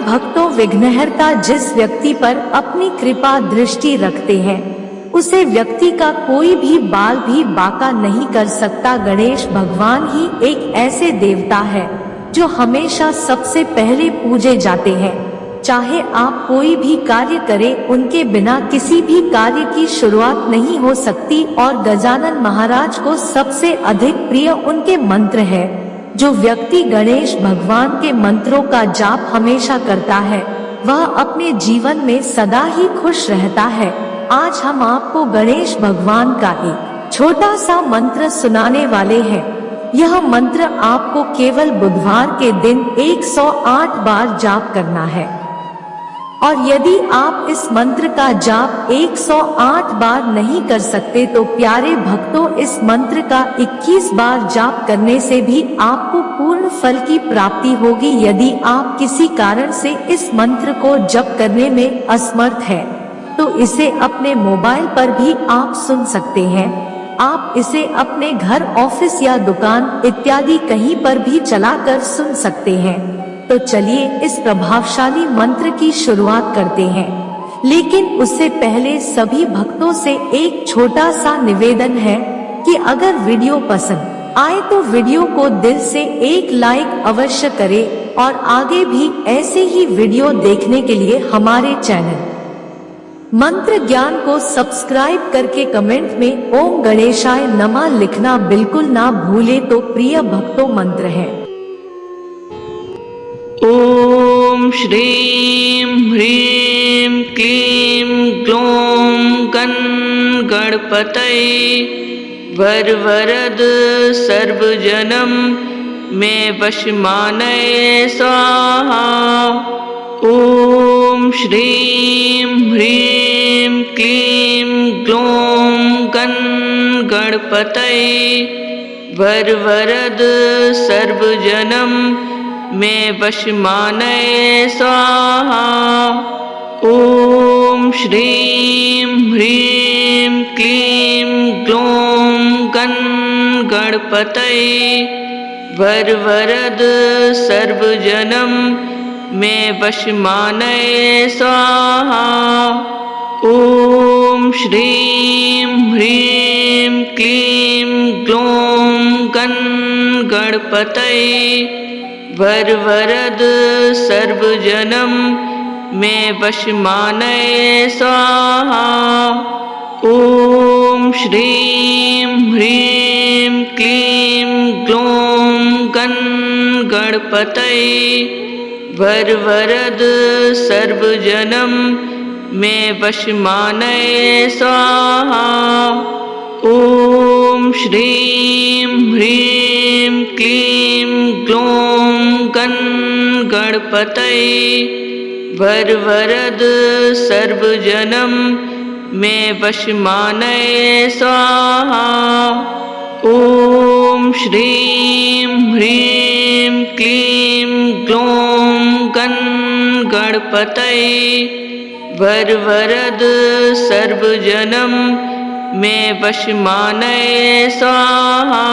भक्तों, विघ्नहर्ता जिस व्यक्ति पर अपनी कृपा दृष्टि रखते हैं उसे व्यक्ति का कोई भी बाल भी बांका नहीं कर सकता। गणेश भगवान ही एक ऐसे देवता है जो हमेशा सबसे पहले पूजे जाते हैं। चाहे आप कोई भी कार्य करें, उनके बिना किसी भी कार्य की शुरुआत नहीं हो सकती। और गजानन महाराज को सबसे अधिक प्रिय उनके मंत्र है। जो व्यक्ति गणेश भगवान के मंत्रों का जाप हमेशा करता है वह अपने जीवन में सदा ही खुश रहता है। आज हम आपको गणेश भगवान का एक छोटा सा मंत्र सुनाने वाले हैं। यह मंत्र आपको केवल बुधवार के दिन 108 बार जाप करना है। और यदि आप इस मंत्र का जाप 108 बार नहीं कर सकते तो प्यारे भक्तों, इस मंत्र का 21 बार जाप करने से भी आपको पूर्ण फल की प्राप्ति होगी। यदि आप किसी कारण से इस मंत्र को जप करने में असमर्थ है तो इसे अपने मोबाइल पर भी आप सुन सकते हैं। आप इसे अपने घर, ऑफिस या दुकान इत्यादि कहीं पर भी चलाकर सुन सकते हैं। तो चलिए इस प्रभावशाली मंत्र की शुरुआत करते हैं। लेकिन उससे पहले सभी भक्तों से एक छोटा सा निवेदन है कि अगर वीडियो पसंद आए तो वीडियो को दिल से एक लाइक अवश्य करें और आगे भी ऐसे ही वीडियो देखने के लिए हमारे चैनल मंत्र ज्ञान को सब्सक्राइब करके कमेंट में ओम गणेशाय नमः लिखना बिल्कुल ना भूले। तो प्रिय भक्तों, मंत्र है ओम श्रीं ह्रीं क्लीं ग्लौं गण गणपतये वरवरद सर्वजनम में वशमानये स्वाहा। ओम श्रीं ह्रीं क्लीं ग्लौं गण गणपतये वरवरद सर्वजनम में वशमानये स्वाहा। ओम श्रीं ह्रीं क्लीं ग्लौं गण गणपतये वरवरद सर्वजनम में वशमानये स्वाहा। ओम श्रीं ह्रीं क्लीं ग्लौं गण गणपतये वरवरद सर्वजनम में वशमानये स्वाहा। ओम श्रीं ह्रीं क्लीं ग्लौं गण गणपतये वरवरद सर्वजनम में वशमानये स्वाहा। ओम श्रीं ह्रीं क्लीं ग्लौं गण गणपतये वरवरद सर्वजनम में वशमानये स्वाहा। ओम श्रीं ह्रीं क्लीं ग्लौं गण गणपतये वरवरद सर्वजनम में वशमानये स्वाहा।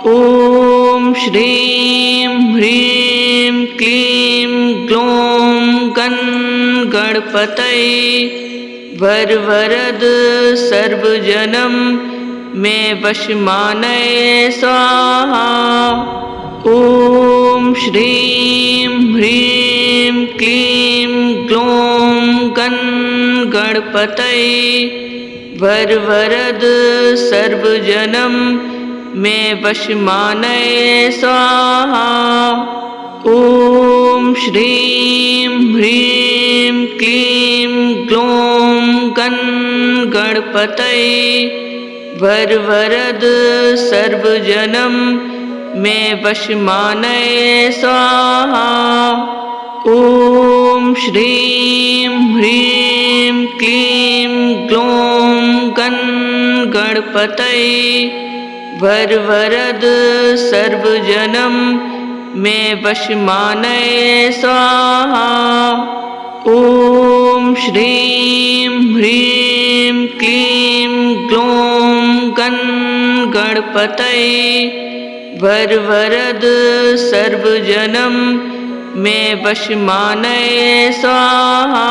ओम श्रीं ह्रीं क्लीं ग्लौं गण गणपतये वरवरद सर्वजनम में वशमानये स्वाहा। ओम श्रीं ह्रीं क्लीं ग्लौं गण गणपतये वरवरद सर्वजनम में वशमानये स्वाहा। ओम श्रीं ह्रीं क्लीं ग्लौं गण गणपतये वरवरद सर्वजनम में वशमानये स्वाहा। ओम श्रीं ह्रीं क्लीं ग्लौं गण गणपतये वरवरद सर्वजनम में वशमानये स्वाहा। ओम श्रीं ह्रीं क्लीं ग्लौं गण गणपतये वरवरद सर्वजनम मे वशमानये स्वाहा।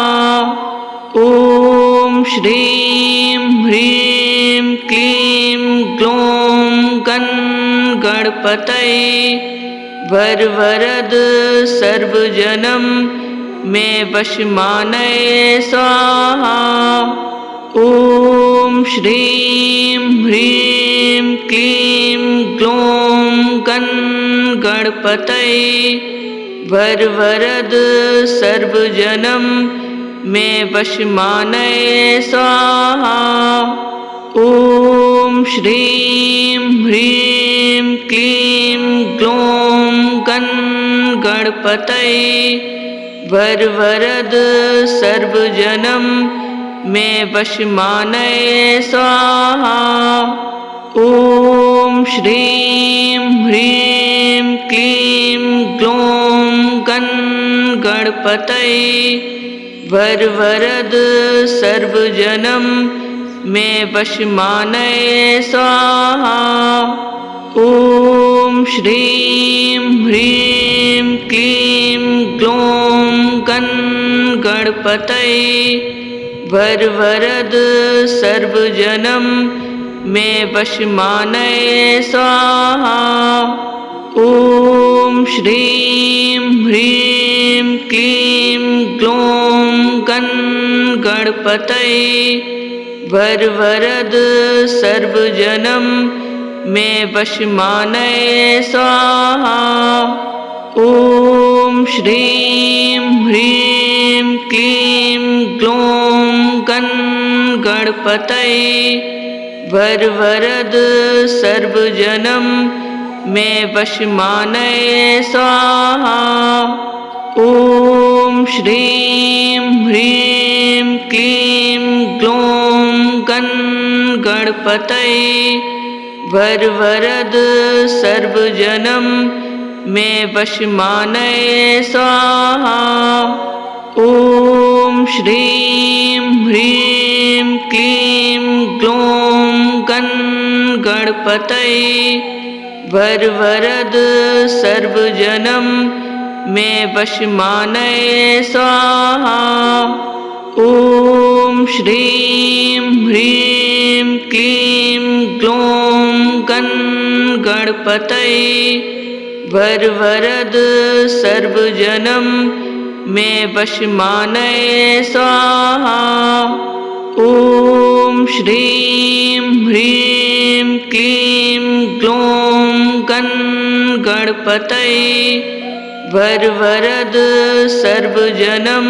ॐ श्रीं ह्रीं क्लीं ग्लौं गणपतये वरवरद सर्वजनं मे वशमानये स्वाहा। ॐ श्रीं ह्रीं क्लीं ग्लौं गणपतये वरवरद सर्वजनं मे वशमानये स्वाहा। ॐ श्रीं ह्रीं क्लीं ग्लौं गणपतये वरवरद सर्वजनं मे वशमानये स्वाहा। ॐ श्रीं ह्रीं क्लीं ग्लौं गणपतये वरवरद सर्वजनं मे वशमानये स्वाहा। ॐ श्रीं ह्रीं क्लीं ग्लौं गणपतये वरवरद सर्वजनं मे वशमानये स्वाहा। ॐ श्रीं ह्रीं क्लीं ग्लौं गणपतये वरवरद सर्वजनं मे वशमानये स्वाहा। ॐ श्रीं ह्रीं क्लीं ग्लौं गणपतये वरवरद सर्वजनं मे वशमानये स्वाहा। ॐ श्रीं ह्रीं क्लीं ग्लौं गणपतये वरवरद सर्वजनं मे वशमानये स्वाहा। ॐ श्रीं ह्रीं क्लीं ग्लौं गणपतये वरवरद सर्वजनं मे वशमानये स्वाहा। ॐ श्रीं ह्रीं क्लीं ग्लौं गणपतये वरवरद सर्वजनं मे वशमानये स्वाहा। ॐ श्रीं ह्रीं क्लीं ग्लौं गणपतये वरवरद सर्वजनं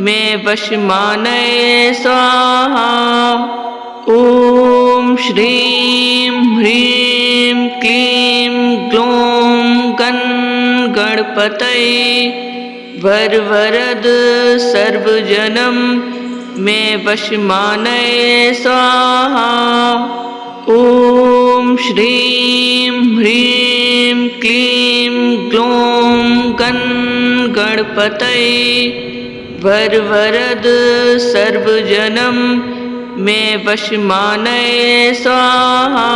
मे वशमानये स्वाहा। ॐ श्रीं ह्रीं क्लीं ग्लौं गणपतये वरवरद सर्वजनं मे वशमानये स्वाहा। ॐ श्रीं ह्रीं क्लीं ग्लौं गणपतये वरवरद सर्वजनं मे वशमानये स्वाहा।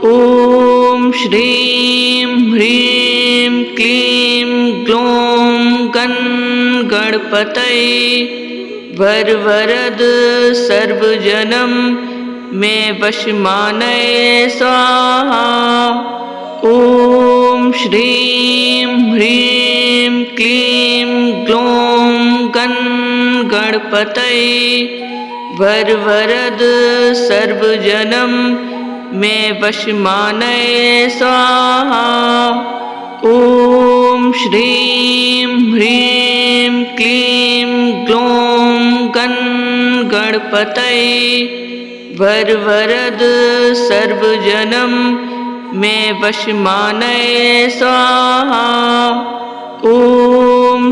ॐ श्रीं ह्रीं क्लीं ग्लौं गणपतये वरवरद सर्वजनं मे वशमानये स्वाहा। ॐ श्रीं ह्रीं क्लीं ग्लौं गणपतये वरवरद सर्वजनं मे वशमानये स्वाहा। ॐ श्रीं ह्रीं क्लीं ग्लौं गणपतये वरवरद सर्वजनं मे वशमानये स्वाहा। ॐ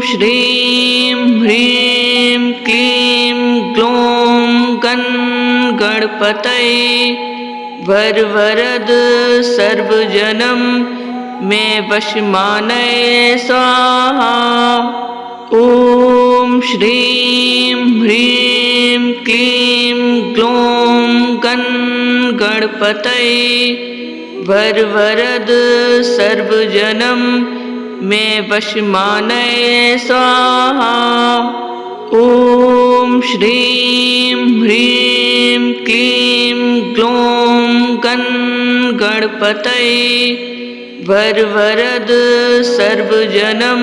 श्रीं ह्रीं क्लीं ग्लौं गणपतये वरवरद सर्वजनं मे वशमानये स्वाहा। ॐ श्रीं ह्रीं क्लीं ग्लौं गणपतये वरवरद सर्वजनं मे वशमानये स्वाहा। ॐ श्रीं ह्रीं क्लीं ग्लौं गणपतये वरवरद सर्वजनं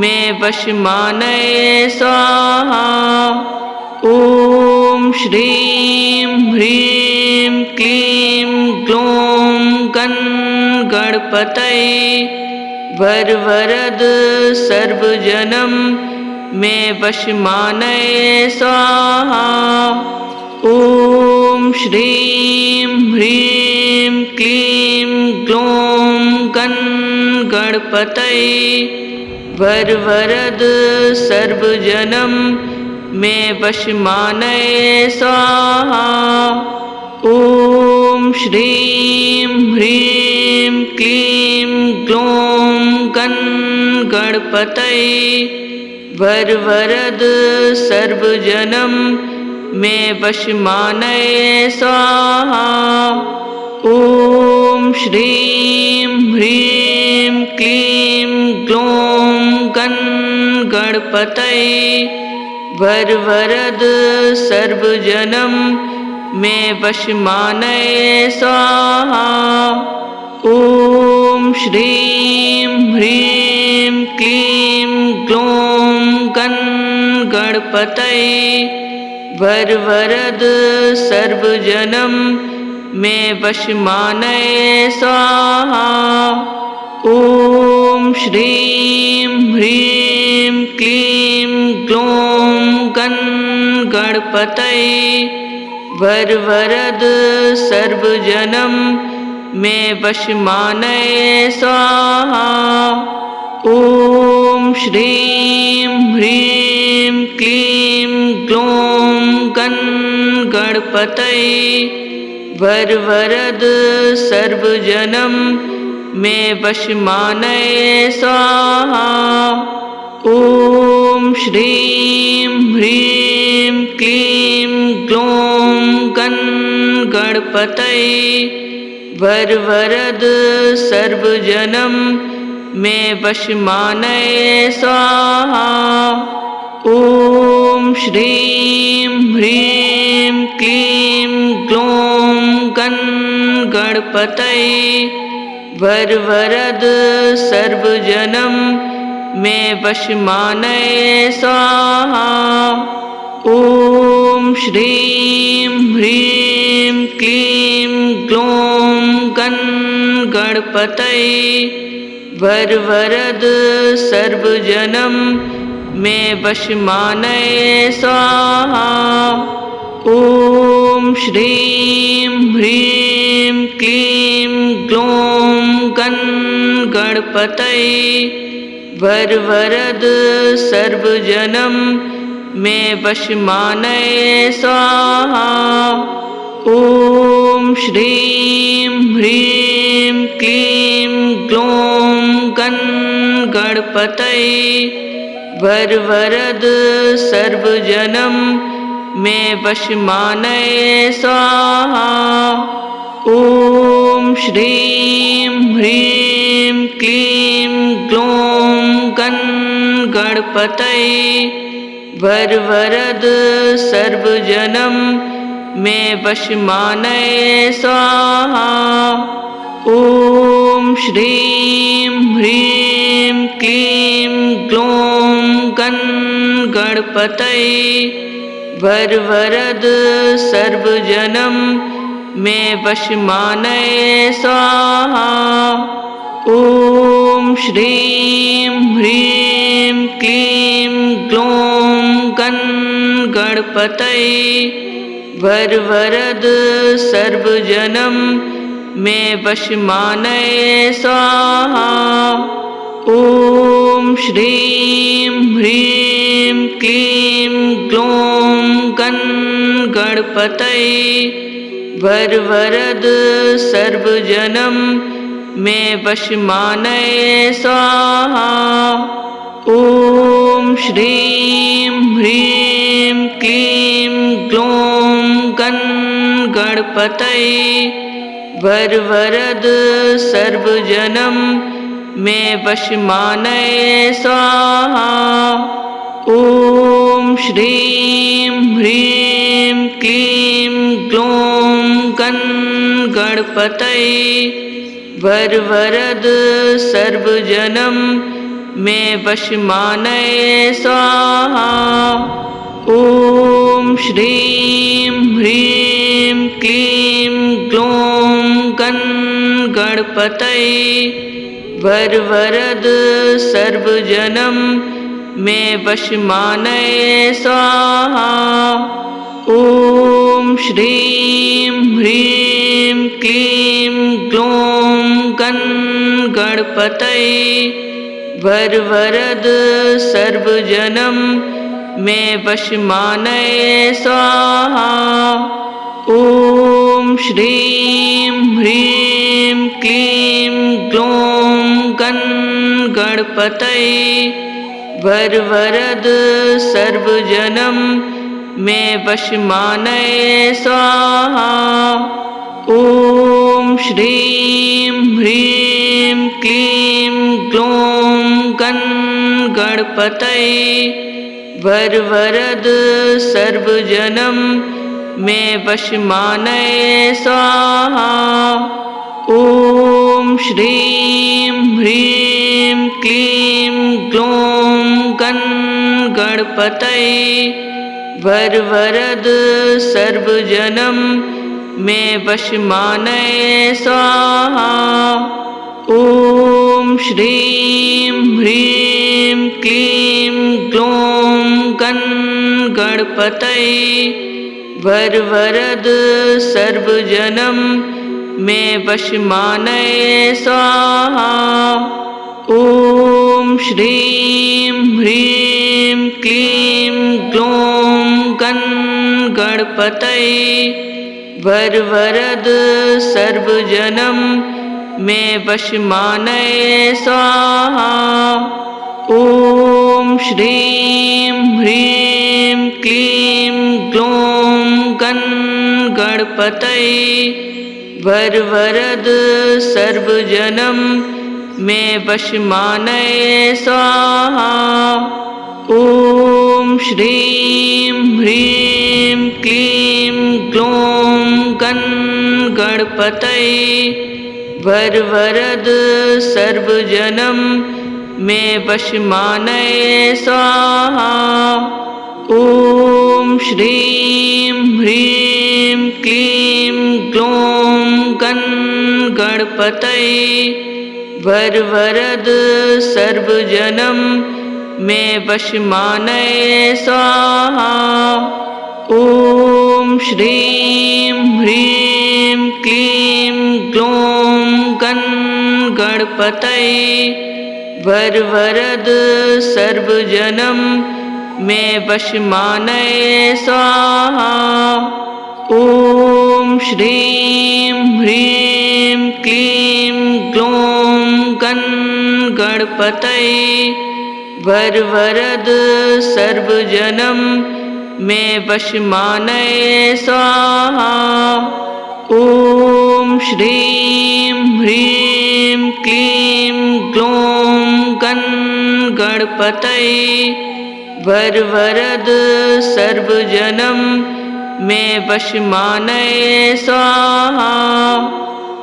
मे वशमानये स्वाहा। ॐ श्रीं ह्रीं क्लीं ग्लौं गणपतये वरवरद सर्वजनं मे वशमानये स्वाहा। ॐ श्रीं ह्रीं क्लीं ग्लौं गणपतये वरवरद सर्वजनं मे वशमानये स्वाहा। ॐ श्रीं ह्रीं क्लीं ग्लौं गणपतये वरवरद सर्वजनं मे वशमानये स्वाहा। ॐ श्रीं ह्रीं क्लीं ग्लौं गणपतये वरवरद सर्वजनं मे वशमानये स्वाहा। ॐ श्रीं ह्रीं क्लीं ग्लौं गणपतये वरवरद सर्वजनं मे वशमानये स्वाहा। ॐ श्रीं ह्रीं क्लीं ग्लौं गणपतये वरवरद सर्वजनं मे वशमानये स्वाहा। ॐ श्रीं ह्रीं क्लीं ग्लौं गणपतये वरवरद सर्वजनं मे वशमानये स्वाहा। ॐ श्रीं ह्रीं क्लीं ग्लौं गणपतये वरवरद सर्वजनं मे वशमानये स्वाहा। ॐ श्रीं ह्रीं क्लीं ग्लौं गणपतये वरवरद सर्वजनं मे वशमानये स्वाहा। ॐ श्रीं ह्रीं क्लीं ग्लौं गणपतये वरवरद सर्वजनं मे वशमानये स्वाहा। ॐ श्रीं ह्रीं क्लीं ग्लौं गणपतये वरवरद सर्वजनं मे वशमानये स्वाहा। ॐ श्रीं ह्रीं क्लीं ग्लौं गणपतये वरवरद सर्वजनं मे वशमानये स्वाहा। ॐ श्रीं ह्रीं क्लीं ग्लौं गणपतये वरवरद सर्वजनं मे वशमानये स्वाहा। ॐ श्रीं ह्रीं क्लीं ग्लौं गणपतये वरवरद सर्वजनं मे वशमानये स्वाहा। ॐ श्रीं ह्रीं क्लीं ग्लौं गणपतये वरवरद सर्वजनं मे वशमानये स्वाहा। ॐ श्रीं ह्रीं क्लीं ग्लौं गणपतये वरवरद सर्वजनं मे वशमानये स्वाहा। ॐ श्रीं ह्रीं क्लीं ग्लौं गणपतये वरवरद सर्वजनं मे वशमानये स्वाहा। ॐ श्रीं ह्रीं क्लीं ग्लौं गणपतये वरवरद सर्वजनं मे वशमानये स्वाहा। ॐ श्रीं ह्रीं क्लीं ग्लौं गणपतये वरवरद सर्वजनं मे वशमानये स्वाहा। ॐ श्रीं ह्रीं क्लीं ग्लौं गणपतये वरवरद सर्वजनं मे वशमानये स्वाहा। ॐ श्रीं ह्रीं क्लीं ग्लौं गणपतये वरवरद सर्वजनं मे वशमानये स्वाहा। ॐ श्रीं ह्रीं क्लीं ग्लौं गणपतये वरवरद सर्वजनं मे वशमानये स्वाहा। ॐ श्रीं ह्रीं क्लीं ग्लौं गणपतये वरवरद सर्वजनं मे वशमानये स्वाहा। ॐ श्रीं ह्रीं क्लीं ग्लौं गणपतये वरवरद सर्वजनं मे वशमानये स्वाहा। ॐ श्रीं ह्रीं क्लीं ग्लौं गणपतये वरवरद सर्वजनं मे वशमानये स्वाहा। ॐ श्रीं ह्रीं क्लीं ग्लौं गणपतये वरवरद सर्वजनं मे वशमानये स्वाहा। ॐ श्रीं ह्रीं क्लीं ग्लौं गणपतये वरवरद सर्वजनं मे वशमानये स्वाहा। ॐ श्रीं ह्रीं क्लीं ग्लौं गणपतये वरवरद सर्वजनं मे वशमानये स्वाहा। ॐ श्रीं ह्रीं क्लीं ग्लौं गणपतये वरवरद सर्वजनं मे वशमानये स्वाहा। ॐ श्रीं ह्रीं क्लीं ग्लौं गणपतये वरवरद सर्वजनं मे वशमानये स्वाहा। ॐ श्रीं ह्रीं क्लीं ग्लौं गणपतये वरवरद सर्वजनं मे वशमानये स्वाहा।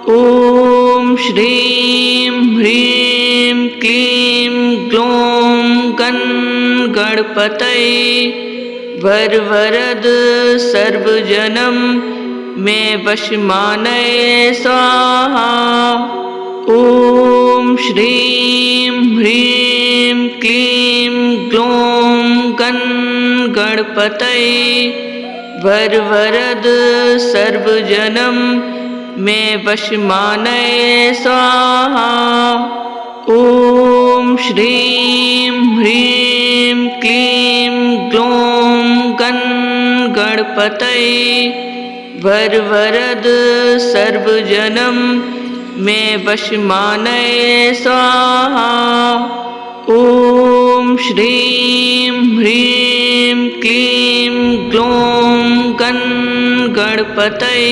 ॐ श्रीं ह्रीं क्लीं ग्लौं गणपतये वरवरद सर्वजनं मे वशमानये स्वाहा। ॐ श्रीं ह्रीं क्लीं ग्लौं गणपतये वरवरद सर्वजनं मे वशमानये स्वाहा। ॐ श्रीं ह्रीं क्लीं ग्लौं गणपतये वरवरद सर्वजनं मे वशमानये स्वाहा। ॐ श्रीं ह्रीं क्लीं ग्लौं गणपतये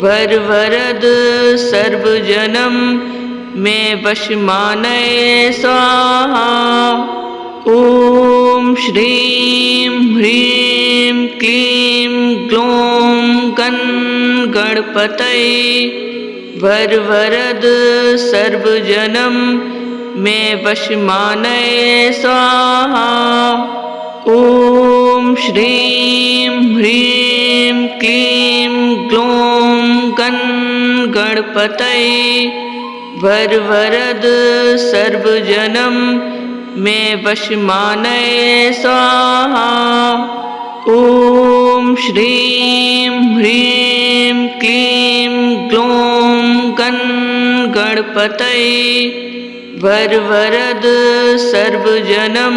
वरवरद सर्वजनं मे वशमानये स्वाहा। ॐ श्रीं ह्रीं क्लीं ग्लौं गणपतये वरवरद सर्वजनं मे वशमानये स्वाहा। ॐ श्रीं ह्रीं क्लीं ग्लौं गणपतये वरवरद सर्वजनं मे वशमानये स्वाहा। ॐ श्रीं ह्रीं क्लीं ग्लौं गणपतये वरवरद सर्वजनं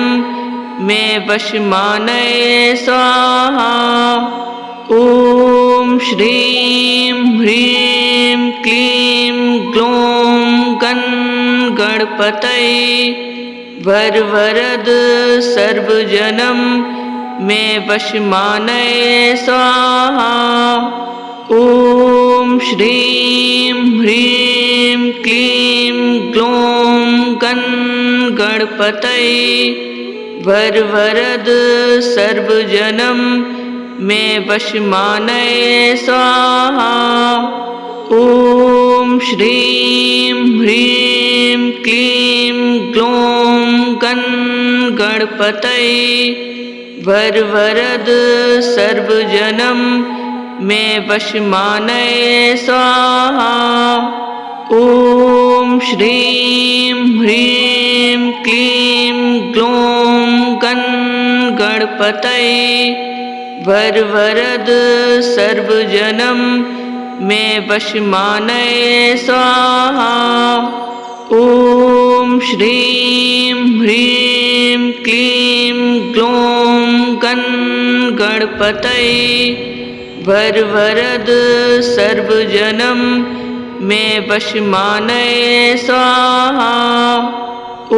मे वशमानये स्वाहा। ॐ श्रीं ह्रीं क्लीं ग्लौं गणपतये वरवरद सर्वजनं मे वशमानये स्वाहा। ॐ श्रीं ह्रीं क्लीं ग्लौं गणपतये वरवरद सर्वजनं मे वशमानये स्वाहा। ॐ श्रीं ह्रीं क्लीं ग्लौं गणपतये वरवरद सर्वजनं मे वशमानये स्वाहा। ॐ श्रीं ह्रीं क्लीं ग्लौं गणपतये वरवरद सर्वजनं मे वशमानये स्वाहा। ॐ श्रीं ह्रीं क्लीं ग्लौं गणपतये वरवरद सर्वजनं मे वशमानये स्वाहा। ॐ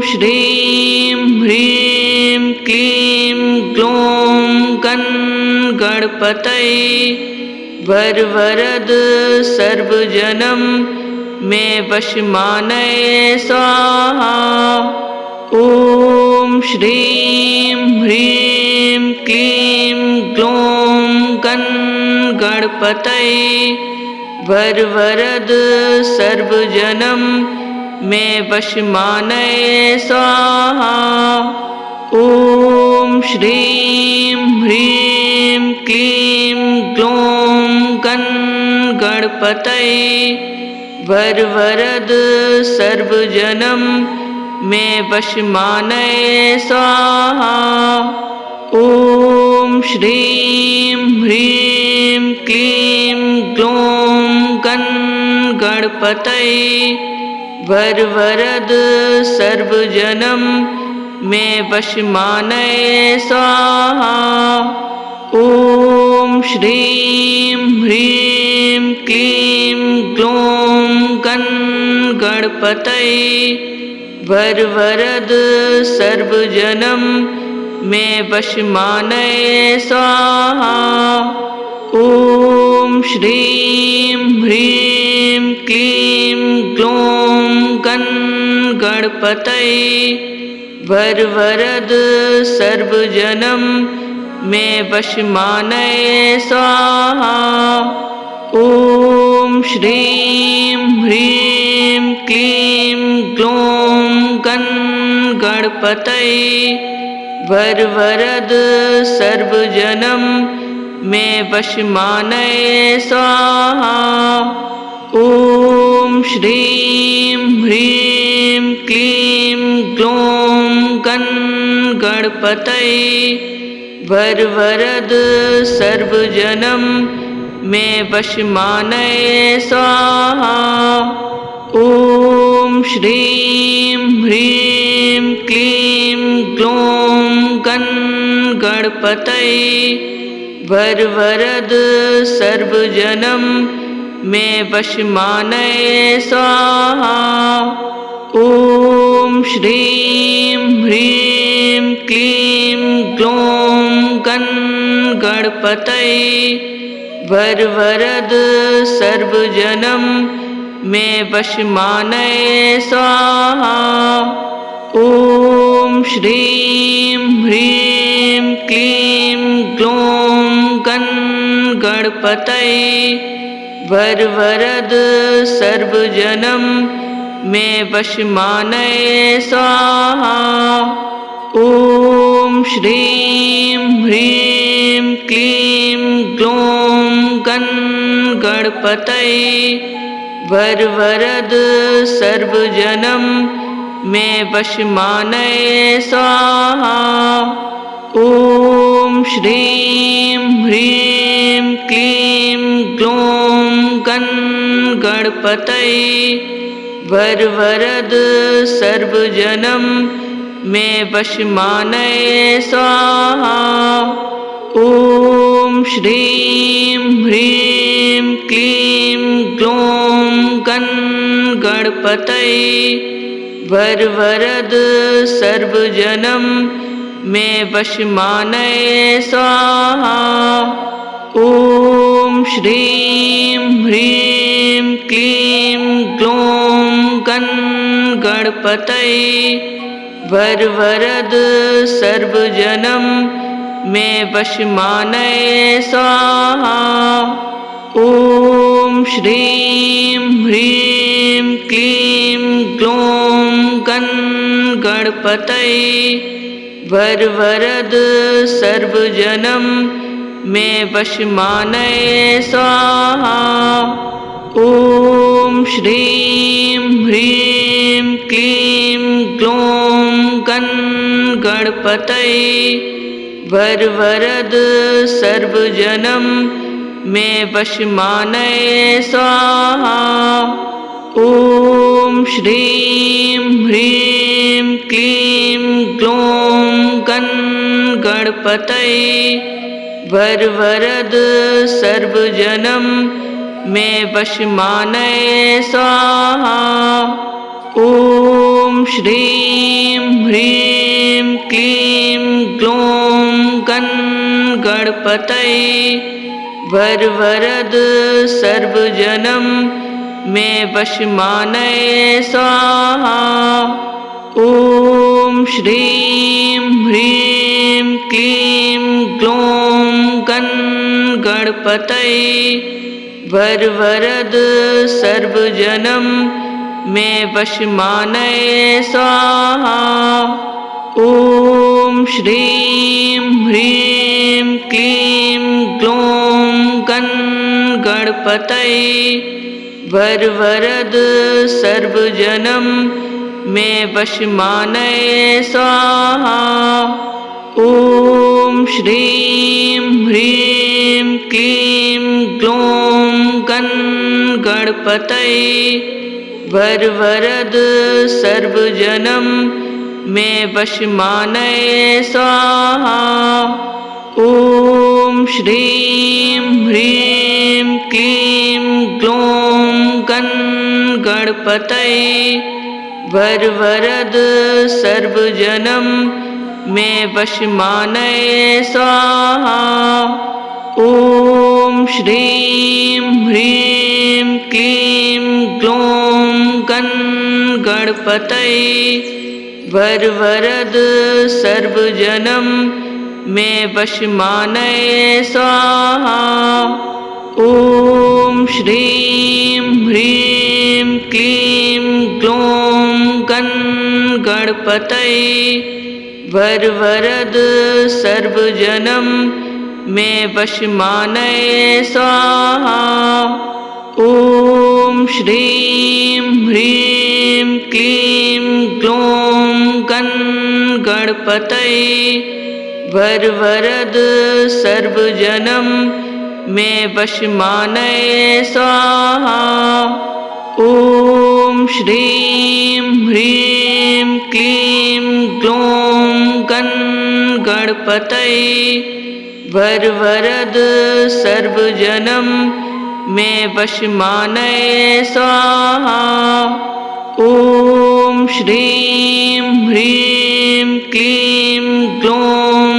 श्रीं ह्रीं क्लीं ग्लौं गणपतये वरवरद सर्वजनं मे वशमानये स्वाहा। ॐ श्रीं ह्रीं क्लीं ग्लौं गणपतये वरवरद सर्वजनं मे वशमानये स्वाहा। ॐ श्रीं ह्रीं क्लीं ग्लौं गणपतये वरवरद सर्वजनं मे वशमानये स्वाहा। ॐ श्रीं ह्रीं क्लीं ग्लौं गणपतये वरवरद सर्वजनं मे वशमानये स्वाहा। ॐ श्रीं ह्रीं क्लीं ग्लौं गणपतये वरवरद सर्वजनं मे वशमानये स्वाहा। ॐ श्रीं ह्रीं क्लीं ग्लौं गणपतये वरवरद सर्वजनं मे वशमानये स्वाहा। ॐ श्रीं ह्रीं क्लीं ग्लौं गणपतये वरवरद सर्वजनं मे वशमानये स्वाहा। ॐ श्रीं ह्रीं क्लीं ग्लौं गणपतये वरवरद सर्वजनं मे वशमानये स्वाहा। ॐ श्रीं ह्रीं क्लीं ग्लौं गणपतये वरवरद सर्वजनं मे वशमानये स्वाहा। ॐ श्रीं ह्रीं क्लीं ग्लौं गणपतये वरवरद सर्वजनं मे वशमानये स्वाहा। ॐ श्रीं ह्रीं क्लीं ग्लौं गणपतये वरवरद सर्वजनं मे वशमानये स्वाहा। ॐ श्रीं ह्रीं क्लीं ग्लौं गणपतये वरवरद सर्वजनं मे वशमानये स्वाहा। ॐ श्रीं ह्रीं क्लीं ग्लौं गणपतये वरवरद सर्वजनं मे वशमानये स्वाहा। ॐ श्रीं ह्रीं क्लीं ग्लौं गणपतये वरवरद सर्वजनं मे वशमानये स्वाहा। ॐ श्रीं ह्रीं क्लीं ग्लौं गणपतये वरवरद सर्वजनं मे वशमानये स्वाहा। ॐ श्रीं ह्रीं क्लीं ग्लौं गणपतये वरवरद सर्वजनं मे वशमानये स्वाहा। ॐ श्रीं ह्रीं क्लीं ग्लौं गणपतये वरवरद सर्वजनं मे वशमानये स्वाहा। ॐ श्रीं ह्रीं क्लीं ग्लौं गणपतये वरवरद सर्वजनं मे वशमानये स्वाहा। ॐ श्रीं ह्रीं क्लीं ग्लौं गणपतये वरवरद सर्वजनं मे वशमानये स्वाहा। ॐ श्रीं ह्रीं क्लीं ग्लौं गणपतये वरवरद सर्वजनं मे वशमानये स्वाहा। ॐ श्रीं ह्रीं क्लीं ग्लौं गणपतये वरवरद सर्वजनं मे वशमानये स्वाहा। ॐ श्रीं ह्रीं क्लीं ग्लौं गणपतये वरवरद सर्वजनं मे वशमानये स्वाहा। ॐ श्रीं ह्रीं क्लीं ग्लौं गणपतये वरवरद सर्वजनं मे वशमानये स्वाहा। ॐ श्रीं ह्रीं क्लीं ग्लौं गणपतये वरवरद सर्वजनं मे वशमानये स्वाहा। ॐ श्रीं ह्रीं क्लीं ग्लौं गणपतये वरवरद सर्वजनं मे वशमानये स्वाहा। ॐ श्रीं ह्रीं क्लीं ग्लौं गणपतये वरवरद सर्वजनं मे वशमानये स्वाहा। ॐ श्रीं ह्रीं क्लीं ग्लौं गणपतये वरवरद सर्वजनं मे वशमानये स्वाहा। ॐ श्रीं ह्रीं क्लीं ग्लौं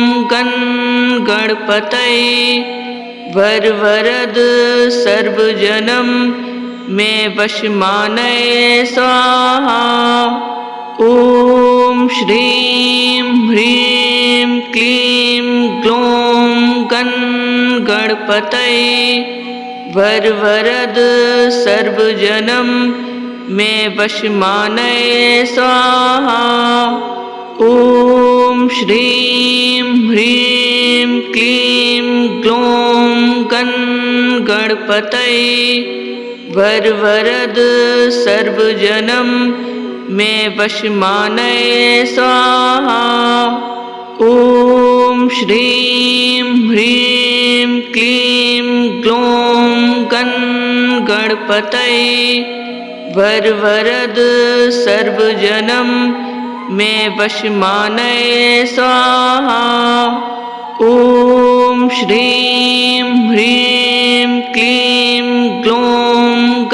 गणपतये वरवरद सर्वजनं मे वशमानये स्वाहा। ॐ श्रीं ह्रीं क्लीं ग्लौं गणपतये वरवरद सर्वजनं मे वशमानये स्वाहा। ॐ श्रीं ह्रीं क्लीं ग्लौं गणपतये वरवरद सर्वजनं मे वशमानये स्वाहा। ॐ श्रीं ह्रीं क्लीं ग्लौं गणपतये वरवरद सर्वजनं मे वशमानये स्वाहा। ॐ श्रीं ह्रीं क्लीं ग्लौं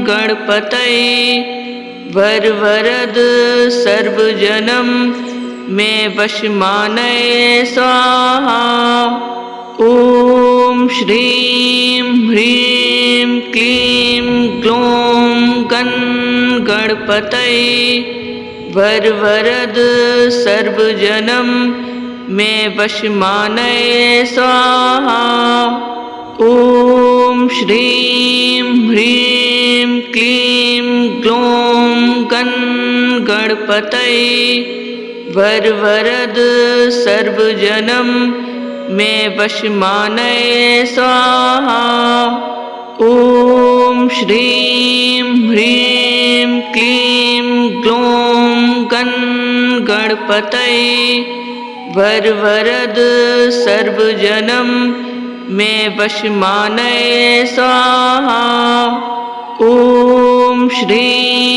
गणपतये वरवरद सर्वजनं मे वशमानये स्वाहा। ॐ श्रीं ह्रीं क्लीं ग्लौं गणपतये वरवरद सर्वजनं मे वशमानये स्वाहा। ॐ श्रीं ह्रीं क्लीं ग्लौं गणपतये वरवरद सर्वजनं मे वशमानये स्वाहा। ॐ श्रीं ह्रीं क्लीं ग्लौं गणपतये वरवरद सर्वजनं मे वशमानये स्वाहा। ॐ श्रीं